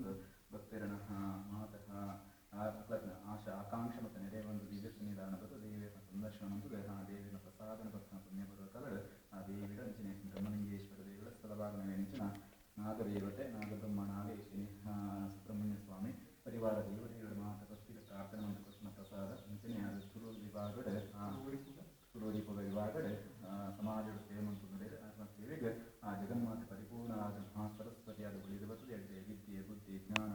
ಬಂದು ಭಕ್ತರನ ಮಾತಃ ಆಶಾ ಆಕಾಂಕ್ಷ ಮತ್ತು ನೆರೆ ಒಂದು ದಿವ್ಯ ಸನ್ನಿಧಾನ ಬದು ದೇವಿಯ ಸಂದರ್ಶನ ಬಂದು ಆ ದೇವಿನ ಪ್ರಸಾದನ ಭಕ್ತನ ಪುಣ್ಯ ಬರುವ ಕಲಡು ಆ ದೇವಿಡ ಅಂಚಿನ ಬ್ರಹ್ಮಲಿಂಗೇಶ್ವರ ದೇವಿಡ ಸ್ಥಳಭಾಗನ ನೆಂಚಿನ ನಾಗದೇವತೆ ನಾಗಬ್ರಹ್ಮ ನಾಗೇಶಿನಿ ಸುಬ್ರಹ್ಮಣ್ಯ ಸ್ವಾಮಿ ಪರಿವಾರ ದೇವತೆಗಳ ಮಾತ ಕಸ್ತಿರ ಪ್ರಾರ್ಥನೆ ಮತ್ತು ಕೃಷ್ಣ ಪ್ರಸಾದ ಅಂಚನೆ ಅದು ತುಳು ವಿಭಾಗಡ ತುಳುದೀಪದ ವಿಭಾಗಡ ಸಮಾಜದ ಸೇವೆ ಮತ್ತು ನಡೆದ ಸೇವೆಗೆ ಆ ಜಗನ್ಮಾತೆ ಪರಿಪೂರ್ಣ ಆದ ಮಹಾಸರಸ್ವತಿಯಾದ ಉಳಿದು ಬರ್ತದೆ ಅಡ್ಡೆ ವಿದ್ಯೆ ಬುದ್ಧಿ ಜ್ಞಾನ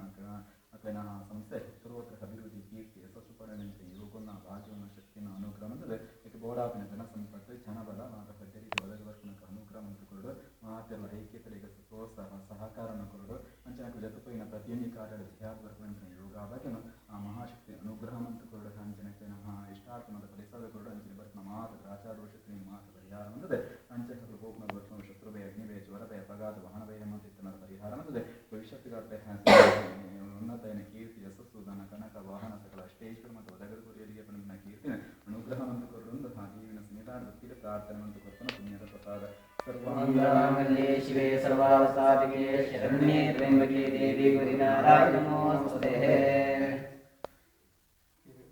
ಅಕ್ಕಿನ ಸಂಸ್ಥೆ ಸರ್ವತ್ರ ಅಭಿವೃದ್ಧಿ ಕೀರ್ತಿ ಯಶಸ್ಸು ಪರಿಣತಿ ಯೋಗನ ಭಾಗ್ಯವನ್ನು ಶಕ್ತಿಯನ್ನು ಅನುಗ್ರಹ ಅಂದರೆ ಇದಕ್ಕೆ ಬೋಡಾಪಿನ ಜನ ಸಂಪತ್ತು ಜನಬಲ ಮಾತ ಪದ್ಧತಿ ಒದಗಿವರ್ಷಣಕ್ಕೆ ಅನುಗ್ರಹ ಮತ್ತು ಕೊರಡು ಮಾತೆಲ್ಲ ಐಕ್ಯತೆಗೆ ಪ್ರೋತ್ಸಾಹ ಸಹಕಾರನ ಕೊರಡು ಅಂಚನಕ್ಕೆ ಜತಪೈನ ಪ್ರತಿಯೊಂದು ಕಾರ್ಯದ ಧ್ಯಾನ ಬರ್ಕೊಂಡ ಯೋಗ ಬಗ್ಗೆನು ಆ ಮಹಾಶಕ್ತಿ ಅನುಗ್ರಹ ಮತ್ತು ಕೊರಡು ಅಂಚನಕ್ಕೆ ಇಷ್ಟಾರ್ಥ ಮತ್ತು ಫಲಿಸದ ಕೊರಡು ಅಂಚನೆ ಬರ್ತಾನ ಮಾತ ಆಚಾರೋಷತ್ನಿ ಮಾತ ಪರಿಹಾರ ಅಂದರೆ ಅಂಚೆ ಹೋಗ್ನ ಬರ್ತಾನ ಶತ್ರುಭಯ ಅಗ್ನಿಭಯ ಜ್ವರಭಯ ಅಪಘಾತ ವಾಹನಭಯ ಮತ್ತು ಇತರ ಪರಿಹಾರ ಅಂದರೆ ಭವಿಷ್ಯತ್ಗಾರ್ಥ ಉನ್ನತನ ಕೀರ್ತಿ ಯಶಸ್ಸು ಧನ ಕನಕ ವಾಹನ ಸಕಲ ಅಷ್ಟೇಶ್ವರ ಮತ್ತು ಒದಗದ ಗುರಿಯರಿಗೆ ಪಂಪಿನ ಕೀರ್ತಿನ ಅನುಗ್ರಹ ಮತ್ತು ಕೊರಡು ಆ ದೇವಿನ ಸನ್ನಿಧಾನ ಭಕ್ತಿಯ ಪ್ರಾರ್ಥನೆ ಮತ್ತು ಕೊರ್ತನ ಪುಣ್ಯದ ಪ್ರಸಾದ ಸರ್ವಾಂಗಮಂಗಲೇ ಶಿವೆ ಸರ್ವಾವಸಾದಿಕೆ ಶರಣ್ಯೇ ತ್ರ್ಯಂಬಕೆ ದೇವಿ ಗೌರಿನಾರಾಯಣಿ ನಮೋಸ್ತುತೇ.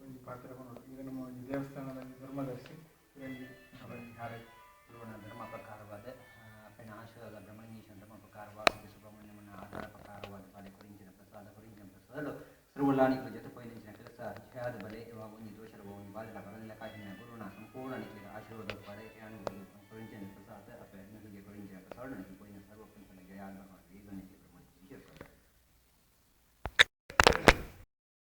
ಒಂದು ಪಾತ್ರ ಈಗ ನಮ್ಮ ದೇವಸ್ಥಾನದಲ್ಲಿ ಧರ್ಮದರ್ಶಿ ಹಾರೈ ಧರ್ಮ ಪ್ರಕಾರವಾದ ಅಪ್ಪನ ಆಶೀರ್ವಾದ ಬ್ರಹ್ಮಲಿಂಗೇಶ್ವರ ಧರ್ಮ ಪ್ರಕಾರವಾದ ಸುಬ್ರಹ್ಮಣ್ಯಮನ ಆಧಾರ ಪ್ರಕಾರವಾದ ಬಾಲೆ ಕೊರಿಂಚಿನ ಪ್ರಸಾದ ಕೊರಿಂಚಿನ ಪ್ರಸಾದಲು ತಿರುವುಲಾಣಿಗಳು ಜೊತೆ ಪೈಲಿಂಚಿನ ಕೆಲಸ ಜಿಹಾದ ಬಲೆ ಇವಾಗ ಒಂದು ದೋಷರ ಒಂದು ಬಾಲಿನ ಬರಲಿಲ್ಲ ಕಾಯಿನ ಗುರುನ ಸಂಪೂರ್ಣ ನಿಖಿಲ ಆಶೀರ್ವಾದ ಪಡೆ